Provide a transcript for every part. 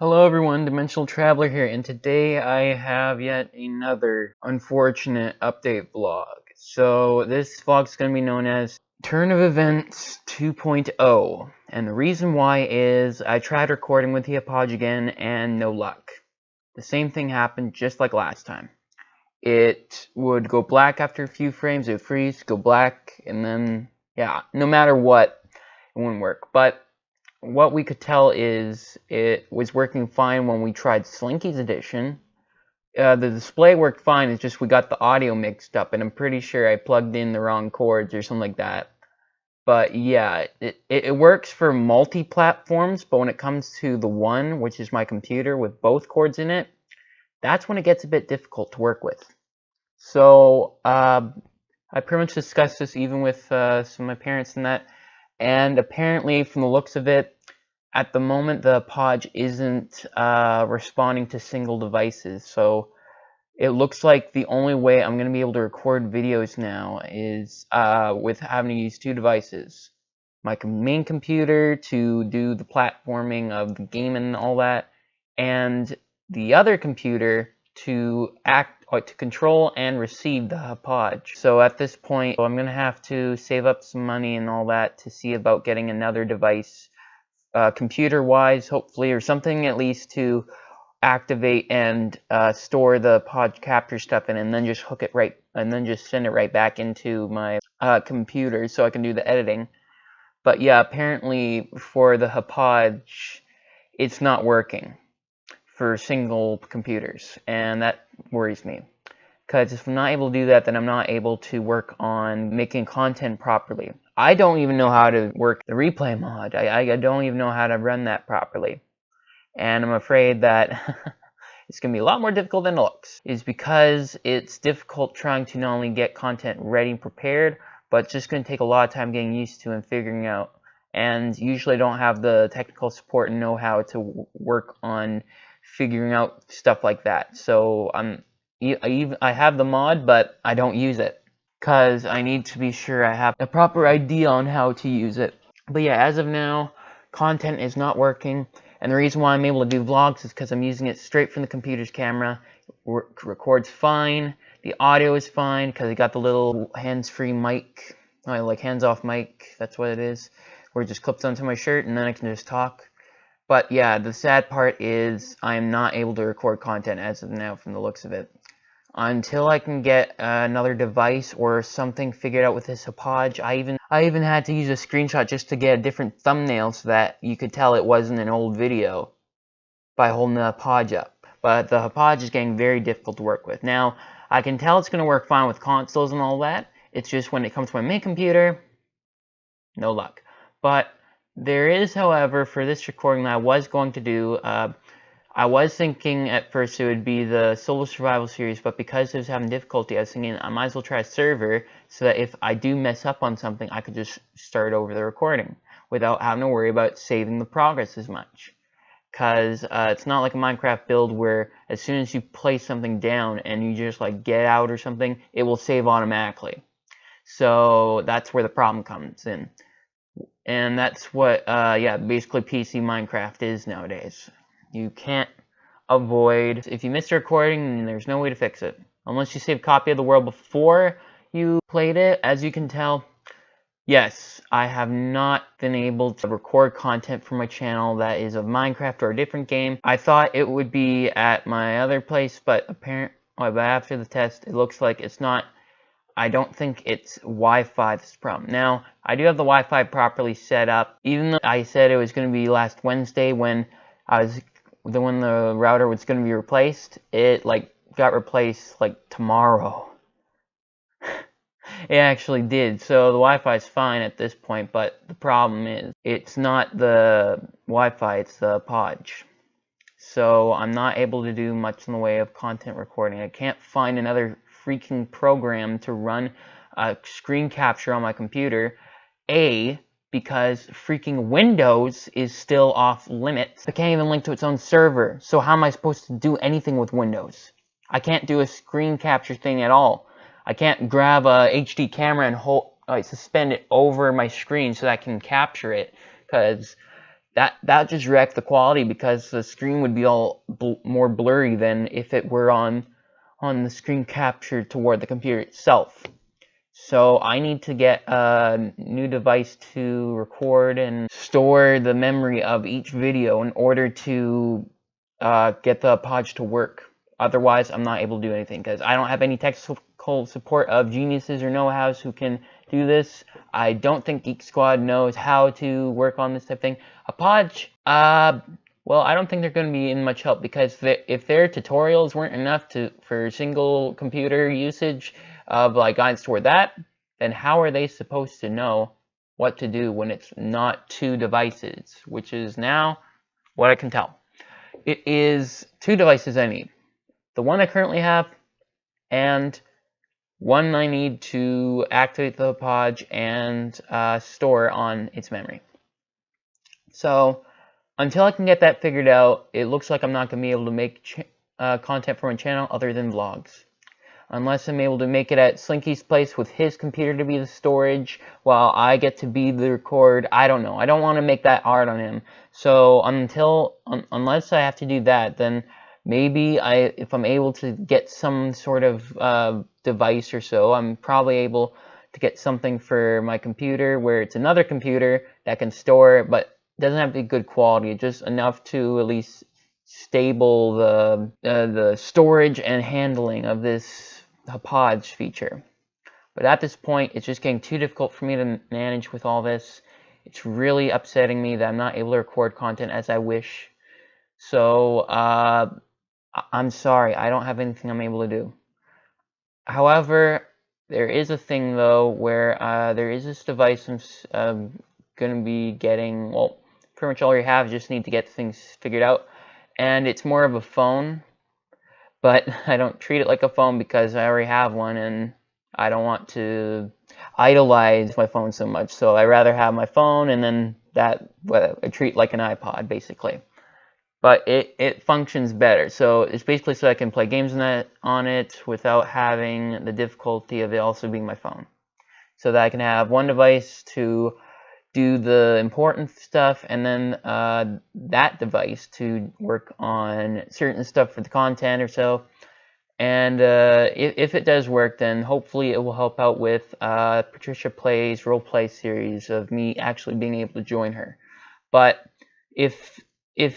Hello everyone, Dimensional Traveler here, and today I have yet another unfortunate update vlog. So this vlog is going to be known as Turn of Events 2.0, and the reason why is I tried recording with the Hauppauge again and no luck. The same thing happened just like last time. It would go black after a few frames, it would freeze, go black, and then, yeah, no matter what, it wouldn't work. But what we could tell is it was working fine when we tried Slinky's edition. The display worked fine, it's just we got the audio mixed up, and I'm pretty sure I plugged in the wrong cords or something like that. But yeah, it works for multi-platforms, but when it comes to the one, which is my computer with both cords in it, that's when it gets a bit difficult to work with. So I pretty much discussed this even with some of my parents and that, and apparently from the looks of it, at the moment the Hauppauge isn't responding to single devices, so it looks like the only way I'm going to be able to record videos now is with having to use two devices. My main computer to do the platforming of the game and all that, and the other computer to control and receive the Hauppauge. So at this point, I'm going to have to save up some money and all that to see about getting another device, computer-wise, hopefully, or something at least to activate and store the Hauppauge capture stuff in, and then just hook it right, and then just send it right back into my computer so I can do the editing. But yeah, apparently for the Hauppauge, it's not working for single computers, and that worries me. Because if I'm not able to do that, then I'm not able to work on making content properly. I don't even know how to work the replay mod. I don't even know how to run that properly. And I'm afraid that it's going to be a lot more difficult than it looks. It's because it's difficult trying to not only get content ready and prepared, but it's just going to take a lot of time getting used to and figuring out. And usually I don't have the technical support and know-how to work on figuring out stuff like that. So I have the mod, but I don't use it because I need to be sure I have a proper idea on how to use it. But yeah, as of now, content is not working, and the reason why I'm able to do vlogs is because I'm using it straight from the computer's camera. Records fine, the audio is fine because I got the little hands-free mic, like hands-off mic, that's what it is, where it just clips onto my shirt and then I can just talk. But yeah, the sad part is I am not able to record content as of now from the looks of it. Until I can get another device or something figured out with this Hauppauge, I even had to use a screenshot just to get a different thumbnail so that you could tell it wasn't an old video by holding the Hauppauge up. But the Hauppauge is getting very difficult to work with. Now, I can tell it's going to work fine with consoles and all that. It's just when it comes to my main computer, no luck. But there is, however, for this recording that I was going to do, I was thinking at first it would be the solo survival series, but because I was having difficulty, I was thinking I might as well try a server so that if I do mess up on something, I could just start over the recording without having to worry about saving the progress as much. Because it's not like a Minecraft build where as soon as you place something down and you just like get out or something, it will save automatically. So that's where the problem comes in. And that's what, yeah, basically PC Minecraft is nowadays. You can't avoid, if you miss a recording, there's no way to fix it. Unless you save a copy of the world before you played it. As you can tell, yes, I have not been able to record content for my channel that is of Minecraft or a different game. I thought it would be at my other place, but but after the test, it looks like it's not. I don't think it's Wi-Fi that's the problem. Now, I do have the Wi-Fi properly set up. Even though I said it was going to be last Wednesday when when the router was going to be replaced, it like got replaced like tomorrow. It actually did. So the Wi-Fi is fine at this point, but the problem is it's not the Wi-Fi, it's the Hauppauge. So I'm not able to do much in the way of content recording. I can't find another freaking program to run a screen capture on my computer. Because freaking Windows is still off limits. It can't even link to its own server. So how am I supposed to do anything with Windows? I can't do a screen capture thing at all. I can't grab a HD camera and suspend it over my screen so that I can capture it. Because that just wrecked the quality because the screen would be all more blurry than if it were on the screen captured toward the computer itself. So I need to get a new device to record and store the memory of each video in order to get the Hauppauge to work. Otherwise, I'm not able to do anything because I don't have any technical support of geniuses or know-hows who can do this. I don't think Geek Squad knows how to work on this type of thing. Hauppauge, well, I don't think they're going to be in much help because if their tutorials weren't enough for single computer usage of like guides toward that, then how are they supposed to know what to do when it's not 2 devices, which is now what I can tell. It is 2 devices I need. The one I currently have and one I need to activate the Hauppauge and store on its memory. So until I can get that figured out, it looks like I'm not going to be able to make content for my channel other than vlogs. Unless I'm able to make it at Slinky's place with his computer to be the storage while I get to be the record. I don't know. I don't want to make that hard on him. So unless I have to do that, then maybe if I'm able to get some sort of device or so, I'm probably able to get something for my computer where it's another computer that can store, but doesn't have to be good quality, just enough to at least stable the storage and handling of this Hauppauge feature. But at this point, it's just getting too difficult for me to manage with all this. It's really upsetting me that I'm not able to record content as I wish. So I'm sorry, I don't have anything I'm able to do. However, there is a thing though where there is this device I'm going to be getting. Well, pretty much all you have, just need to get things figured out. And it's more of a phone, but I don't treat it like a phone because I already have one and I don't want to idolize my phone so much. So I rather have my phone and then I treat like an iPod basically. But it functions better. So it's basically so I can play games on it without having the difficulty of it also being my phone. So that I can have one device to do the important stuff, and then that device to work on certain stuff for the content or so. And if it does work, then hopefully it will help out with Patricia Plays roleplay series of me actually being able to join her. But if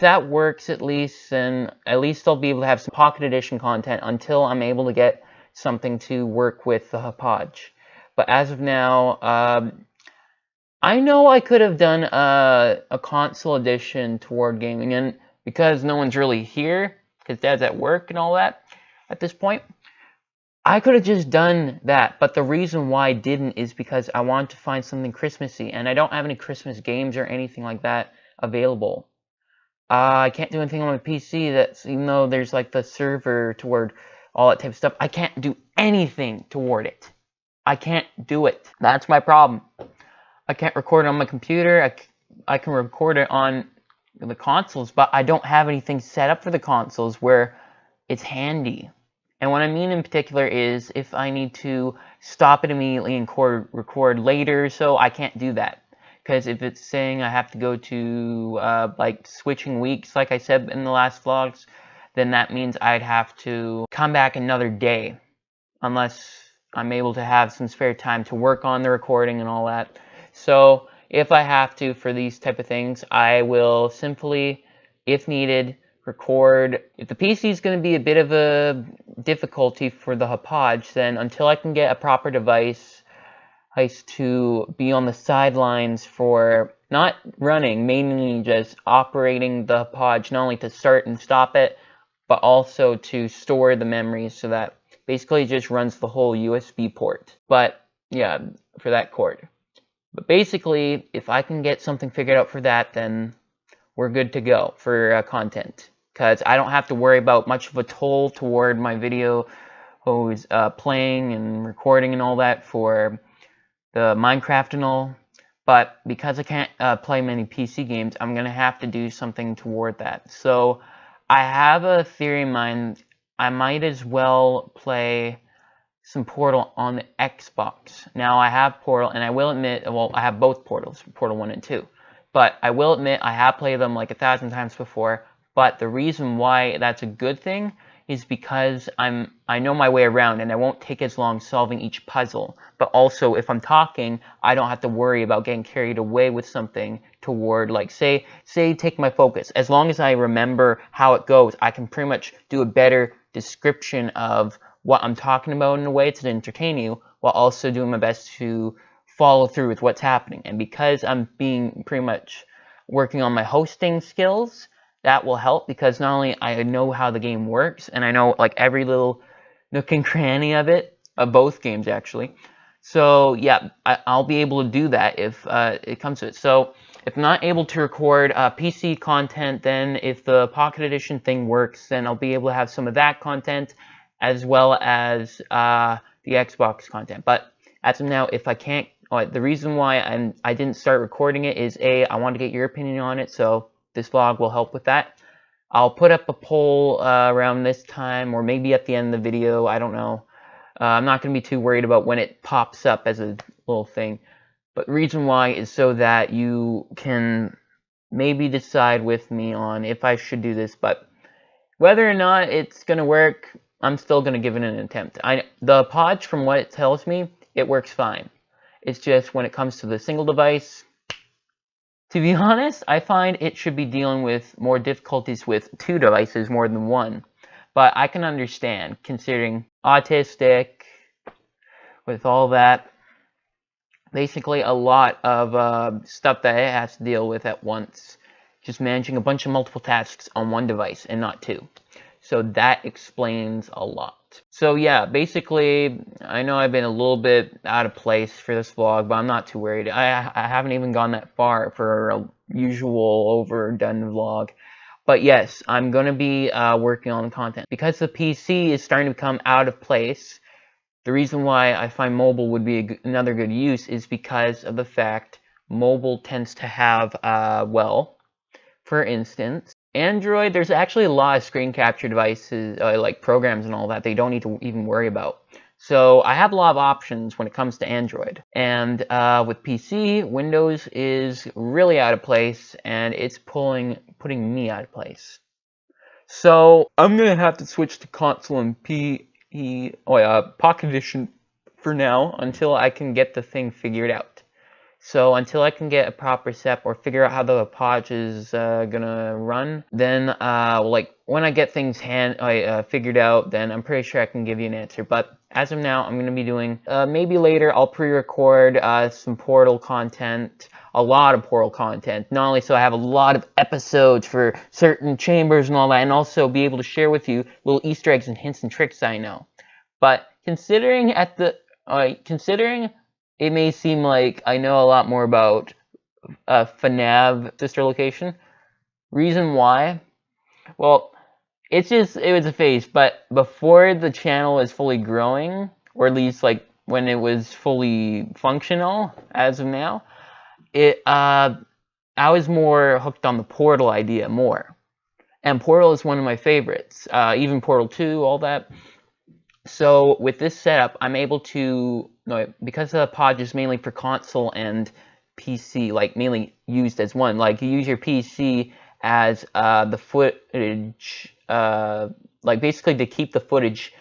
that works at least, then at least I'll be able to have some Pocket Edition content until I'm able to get something to work with the Hauppauge. But as of now, I know I could have done a console edition toward gaming, and because no one's really here, because Dad's at work and all that at this point, I could have just done that. But the reason why I didn't is because I wanted to find something Christmassy, and I don't have any Christmas games or anything like that available. I can't do anything on my PC, even though there's like the server toward all that type of stuff, I can't do anything toward it. I can't do it. That's my problem. I can't record it on my computer. I can record it on the consoles, but I don't have anything set up for the consoles where it's handy. And what I mean in particular is if I need to stop it immediately and record later, so I can't do that. Because if it's saying I have to go to like switching weeks, like I said in the last vlogs, then that means I'd have to come back another day, unless I'm able to have some spare time to work on the recording and all that. So if I have to for these type of things, I will simply, if needed, record. If the PC is going to be a bit of a difficulty for the Hauppauge, then until I can get a proper device to be on the sidelines for not running, mainly just operating the Hauppauge, not only to start and stop it, but also to store the memories so that basically it just runs the whole USB port. But yeah, for that cord. But basically, if I can get something figured out for that, then we're good to go for content. Because I don't have to worry about much of a toll toward my video who's playing and recording and all that for the Minecraft and all. But because I can't play many PC games, I'm going to have to do something toward that. So I have a theory in mind. I might as well play some Portal on the Xbox. Now I have Portal, and I will admit, well, I have both Portals, Portal 1 and 2. but I will admit I have played them like 1,000 times before. But the reason why that's a good thing is because I know my way around and I won't take as long solving each puzzle. But also, if I'm talking, I don't have to worry about getting carried away with something toward, like, say take my focus. As long as I remember how it goes, I can pretty much do a better description of what I'm talking about in a way to entertain you, while also doing my best to follow through with what's happening. And because I'm being pretty much working on my hosting skills, that will help, because not only I know how the game works, and I know like every little nook and cranny of it, of both games actually. So yeah, I'll be able to do that if it comes to it. So if I'm not able to record PC content, then if the Pocket Edition thing works, then I'll be able to have some of that content, as well as the Xbox content. But as of now, if I can't, the reason why I didn't start recording it is I want to get your opinion on it, so this vlog will help with that. I'll put up a poll around this time, or maybe at the end of the video, I don't know. I'm not going to be too worried about when it pops up as a little thing. But the reason why is so that you can maybe decide with me on if I should do this. But whether or not it's going to work, I'm still going to give it an attempt. The Podge, from what it tells me, it works fine. It's just when it comes to the single device, to be honest, I find it should be dealing with more difficulties with 2 devices more than 1. But I can understand, considering autistic, with all that, basically a lot of stuff that it has to deal with at once. Just managing a bunch of multiple tasks on 1 device and not 2. So that explains a lot. So yeah, basically, I know I've been a little bit out of place for this vlog, but I'm not too worried. I haven't even gone that far for a usual overdone vlog. But yes, I'm going to be working on the content. Because the PC is starting to become out of place, the reason why I find mobile would be another good use is because of the fact mobile tends to have, well, for instance, Android, there's actually a lot of screen capture devices, like programs and all that, they don't need to even worry about. So I have a lot of options when it comes to Android. And with PC, Windows is really out of place, and it's putting me out of place. So I'm going to have to switch to console and Pocket Edition for now, until I can get the thing figured out. So until I can get a proper setup or figure out how the Hauppauge is gonna run, then like when I get things figured out, then I'm pretty sure I can give you an answer. But as of now, I'm gonna be doing maybe later I'll pre-record some Portal content, a lot of Portal content. Not only so I have a lot of episodes for certain chambers and all that, and also be able to share with you little Easter eggs and hints and tricks I know. But considering it may seem like I know a lot more about FNAF sister location. Reason why? Well, it was a phase, but before the channel was fully growing, or at least like when it was fully functional as of now, I was more hooked on the Portal idea more. And Portal is one of my favorites. Even Portal 2, all that. So with this setup, I'm able to, because the Pod is mainly for console and PC, like mainly used as one, like you use your PC as the footage, like basically to keep the footage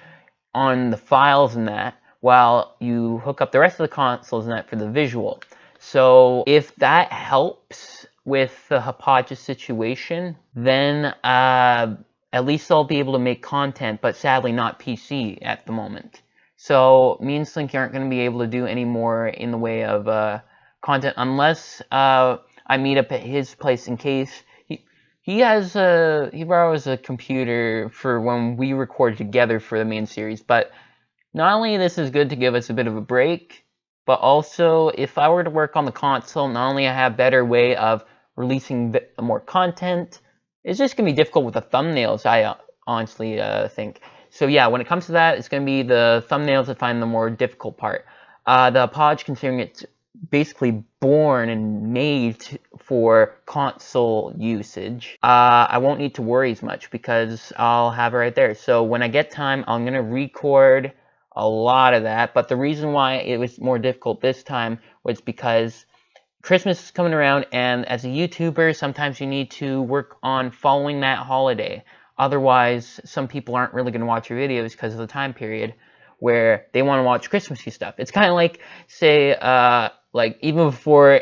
on the files and that, while you hook up the rest of the consoles and that for the visual. So if that helps with the Hauppauge situation, then at least I'll be able to make content, but sadly not PC at the moment. So me and Slinky aren't going to be able to do any more in the way of content unless I meet up at his place, in case he borrows a computer for when we record together for the main series. But not only this is good to give us a bit of a break, but also if I were to work on the console, not only I have better way of releasing more content, it's just going to be difficult with the thumbnails, I honestly think. So yeah, when it comes to that, it's going to be the thumbnails that find the more difficult part. The Hauppauge, considering it's basically born and made for console usage, I won't need to worry as much because I'll have it right there. So when I get time, I'm going to record a lot of that. But the reason why it was more difficult this time was because Christmas is coming around, and as a YouTuber, sometimes you need to work on following that holiday. Otherwise, some people aren't really going to watch your videos because of the time period where they want to watch Christmassy stuff. It's kind of like, say, like even before,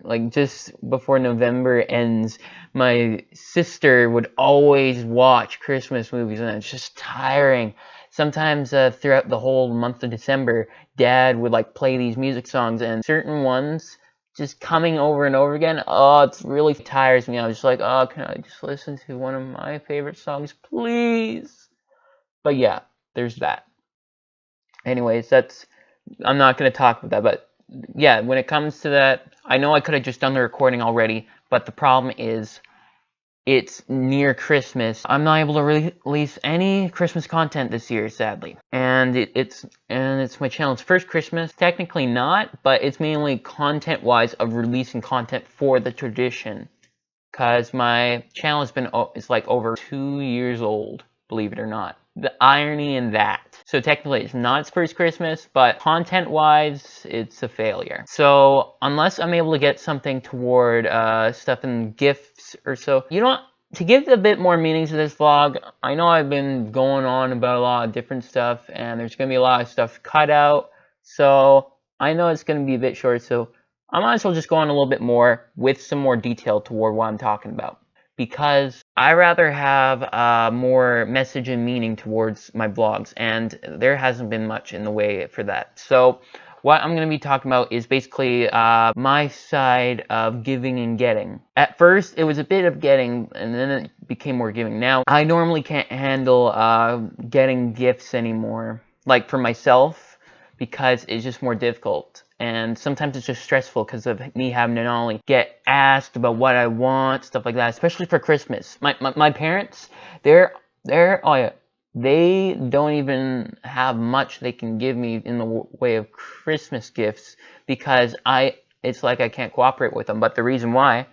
like just before November ends, my sister would always watch Christmas movies, and it's just tiring. Sometimes throughout the whole month of December, Dad would like play these music songs, and certain ones just coming over and over again. Oh, it really tires me. I was just like, oh, can I just listen to one of my favorite songs, please? But yeah, there's that. Anyways, I'm not going to talk about that, but yeah, when it comes to that, I know I could have just done the recording already, but the problem is it's near Christmas. I'm not able to release any Christmas content this year, sadly. And it's my channel's first Christmas. Technically not, but it's mainly content-wise of releasing content for the tradition. Cause my channel has been it's like over 2 years old, believe it or not. The irony in that. So technically it's not its first Christmas, but content-wise, it's a failure. So unless I'm able to get something toward stuff in gifts or so, you know what? To give a bit more meaning to this vlog, I know I've been going on about a lot of different stuff, and there's going to be a lot of stuff cut out, so I know it's going to be a bit short, so I might as well just go on a little bit more with some more detail toward what I'm talking about. Because I rather have more message and meaning towards my vlogs, and there hasn't been much in the way for that. So what I'm going to be talking about is basically my side of giving and getting. At first, it was a bit of getting, and then it became more giving. Now, I normally can't handle getting gifts anymore, like for myself, because it's just more difficult. And sometimes it's just stressful because of me having to not only get asked about what I want, stuff like that, especially for Christmas. My parents, oh yeah, they don't even have much they can give me in the way of Christmas gifts because it's like I can't cooperate with them. But the reason why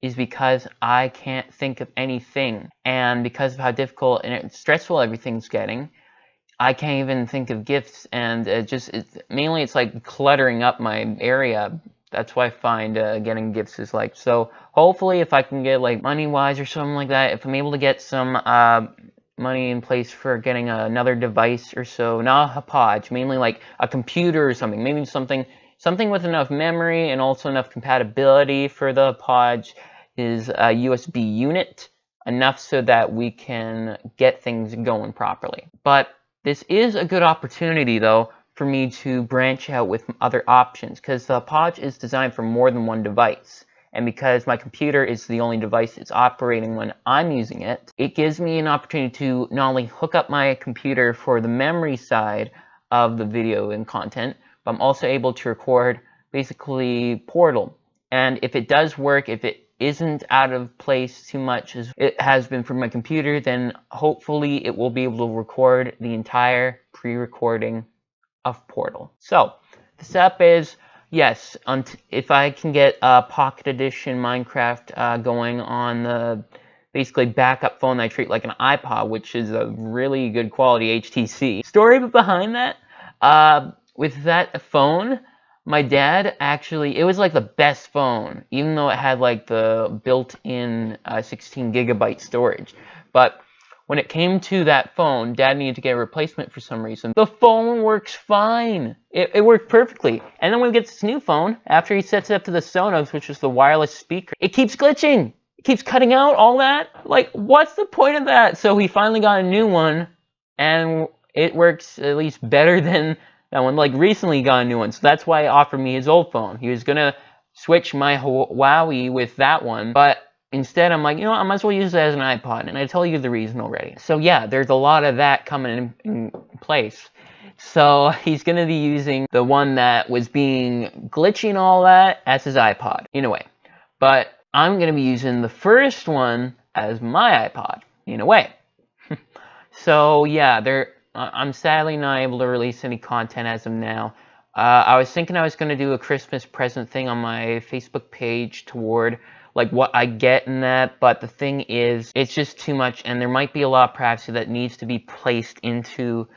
is because I can't think of anything. And because of how difficult and stressful everything's getting, I can't even think of gifts, and mainly it's like cluttering up my area. That's why I find getting gifts is like, so hopefully if I can get like money-wise or something like that, if I'm able to get some money in place for getting another device or so, not a Hauppauge, mainly like a computer or something, maybe something with enough memory and also enough compatibility for the Hauppauge is a USB unit, enough so that we can get things going properly. But this is a good opportunity, though, for me to branch out with other options, because the Hauppauge is designed for more than one device. And because my computer is the only device it's operating when I'm using it, it gives me an opportunity to not only hook up my computer for the memory side of the video and content, but I'm also able to record basically Portal. And if it does work, if it isn't out of place too much as it has been for my computer, then hopefully it will be able to record the entire pre-recording of Portal. So the setup is, yes, if I can get a Pocket Edition Minecraft going on the basically backup phone that I treat like an iPod, which is a really good quality HTC. Story behind that, with that phone, my dad actually, it was like the best phone, even though it had like the built-in 16 gigabyte storage. But when it came to that phone, Dad needed to get a replacement for some reason. The phone works fine. It worked perfectly. And then when we get this new phone, after he sets it up to the Sonos, which is the wireless speaker, it keeps glitching. It keeps cutting out all that. Like, what's the point of that? So he finally got a new one, and it works at least better than that one. Like, recently got a new one, so that's why he offered me his old phone. He was gonna switch my Huawei with that one, but instead I'm like, you know what, I might as well use it as an iPod, and I tell you the reason already. So yeah, there's a lot of that coming in place. So he's gonna be using the one that was being glitchy and all that as his iPod, in a way. But I'm gonna be using the first one as my iPod, in a way. So yeah, I'm sadly not able to release any content as of now. I was thinking I was going to do a Christmas present thing on my Facebook page toward like what I get in that, but the thing is, it's just too much, and there might be a lot of privacy that needs to be placed into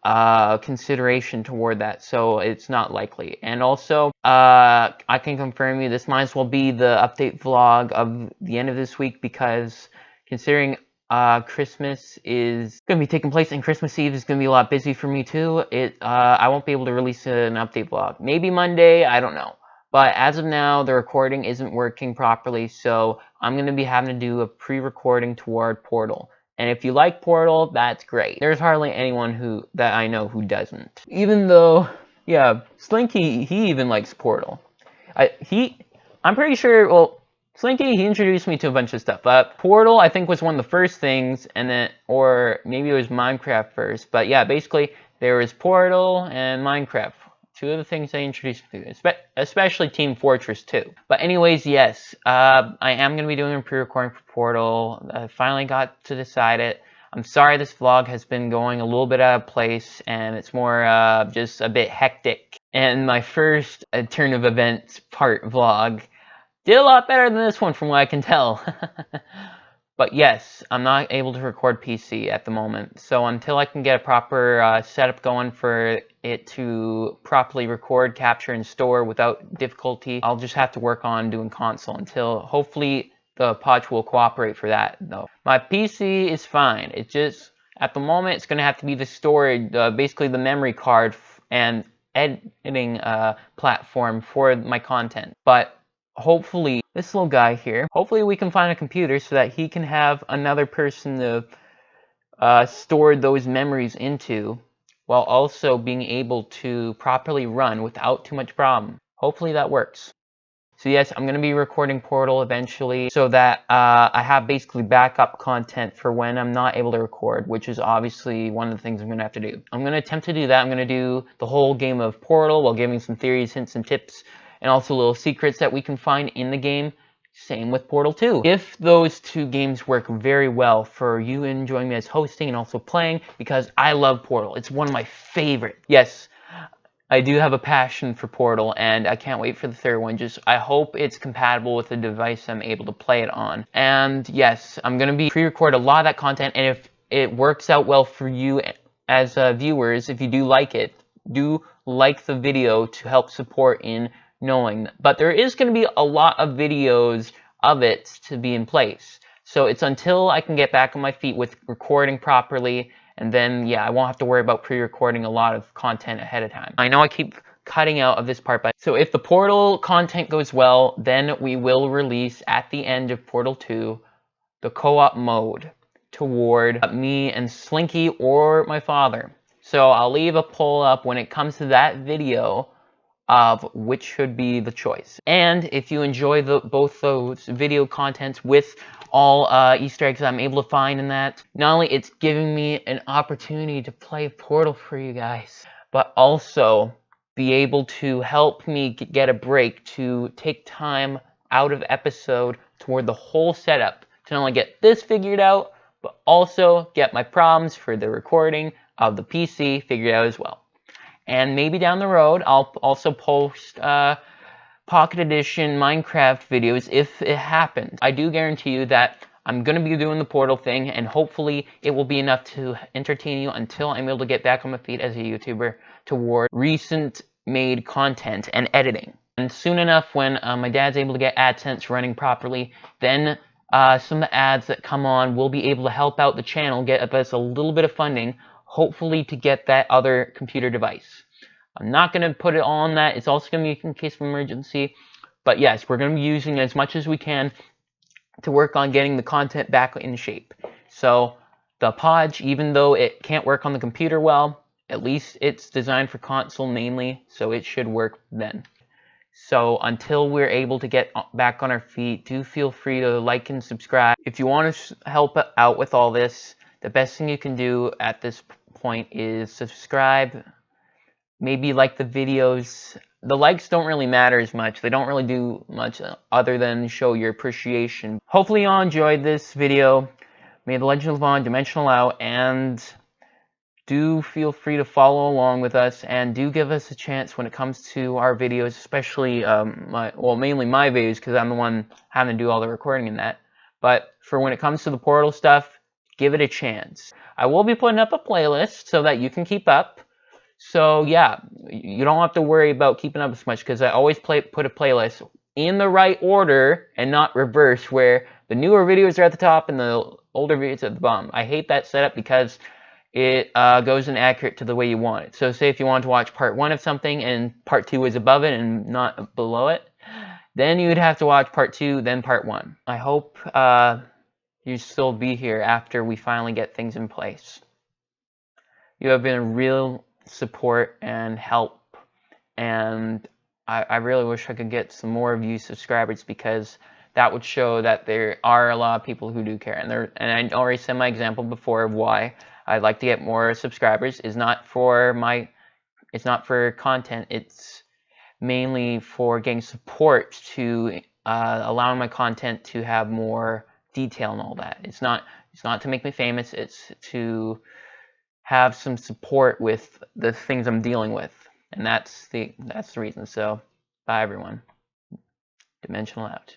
consideration toward that, so it's not likely. And also, I can confirm you, this might as well be the update vlog of the end of this week, because considering Christmas is going to be taking place and Christmas Eve is going to be a lot busy for me too, I won't be able to release an update vlog. Maybe Monday, I don't know. But as of now, the recording isn't working properly, so I'm going to be having to do a pre-recording toward Portal. And if you like Portal, that's great. There's hardly anyone that I know who doesn't. Even though, yeah, Slinky, he even likes Portal. I'm pretty sure, well, Slinky, he introduced me to a bunch of stuff. Portal, I think, was one of the first things, and then, or maybe it was Minecraft first. But yeah, basically, there was Portal and Minecraft. Two of the things they introduced me to, especially Team Fortress 2. But anyways, yes, I am going to be doing a pre-recording for Portal. I finally got to decide it. I'm sorry this vlog has been going a little bit out of place, and it's more just a bit hectic. And my first turn of events part vlog did a lot better than this one from what I can tell. But yes, I'm not able to record PC at the moment, so until I can get a proper setup going for it to properly record, capture, and store without difficulty, I'll just have to work on doing console until hopefully the Hauppauge will cooperate for that, though. My PC is fine. It just, at the moment, it's going to have to be the storage, basically the memory card and editing platform for my content. But hopefully, this little guy here, hopefully we can find a computer so that he can have another person to store those memories into, while also being able to properly run without too much problem. Hopefully that works. So yes, I'm going to be recording Portal eventually, so that I have basically backup content for when I'm not able to record, which is obviously one of the things I'm going to have to do. I'm going to attempt to do that. I'm going to do the whole game of Portal while giving some theories, hints, and tips, and also little secrets that we can find in the game. Same with Portal 2. If those two games work very well for you enjoying me as hosting and also playing, because I love Portal. It's one of my favorite. Yes, I do have a passion for Portal, and I can't wait for the third one. I hope it's compatible with the device I'm able to play it on. And yes, I'm going to be pre-record a lot of that content, and if it works out well for you as viewers, if you do like it, do like the video to help support in knowing. But there is going to be a lot of videos of it to be in place. So it's until I can get back on my feet with recording properly, and then, yeah, I won't have to worry about pre-recording a lot of content ahead of time. I know I keep cutting out of this part, but so if the Portal content goes well, then we will release at the end of Portal 2 the co-op mode toward me and Slinky or my father. So I'll leave a poll up when it comes to that video of which should be the choice. And if you enjoy both those video contents with all Easter eggs I'm able to find in that, not only it's giving me an opportunity to play Portal for you guys, but also be able to help me get a break to take time out of episode toward the whole setup to not only get this figured out, but also get my problems for the recording of the PC figured out as well. And maybe down the road, I'll also post Pocket Edition Minecraft videos if it happens. I do guarantee you that I'm going to be doing the Portal thing, and hopefully it will be enough to entertain you until I'm able to get back on my feet as a YouTuber toward recent made content and editing. And soon enough, when my dad's able to get AdSense running properly, then some of the ads that come on will be able to help out the channel, get us a little bit of funding, hopefully to get that other computer device. I'm not going to put it all on that. It's also going to be in case of emergency. But yes, we're going to be using as much as we can to work on getting the content back in shape. So the Hauppauge, even though it can't work on the computer well, at least it's designed for console mainly, so it should work then. So until we're able to get back on our feet, do feel free to like and subscribe. If you want to help out with all this, the best thing you can do at this point is subscribe, maybe like the videos. The likes don't really matter as much. They don't really do much other than show your appreciation. Hopefully you all enjoyed this video. May the Legend live on, Dimensional out, and do feel free to follow along with us, and do give us a chance when it comes to our videos, especially mainly my videos, because I'm the one having to do all the recording in that. But for when it comes to the Portal stuff, give it a chance. I will be putting up a playlist so that you can keep up. So yeah, you don't have to worry about keeping up as much, because I always put a playlist in the right order and not reverse, where the newer videos are at the top and the older videos at the bottom. I hate that setup because it goes inaccurate to the way you want it. So say if you want to watch part 1 of something and part 2 is above it and not below it, then you'd have to watch part 2, then part 1. I hope you still be here after we finally get things in place. You have been a real support and help, and I really wish I could get some more of you subscribers, because that would show that there are a lot of people who do care. And I already said my example before of why I'd like to get more subscribers. It's not for content. It's mainly for getting support to allowing my content to have more detail and all that. It's not to make me famous. It's to have some support with the things I'm dealing with, and that's the reason. So bye everyone. Dimensional out.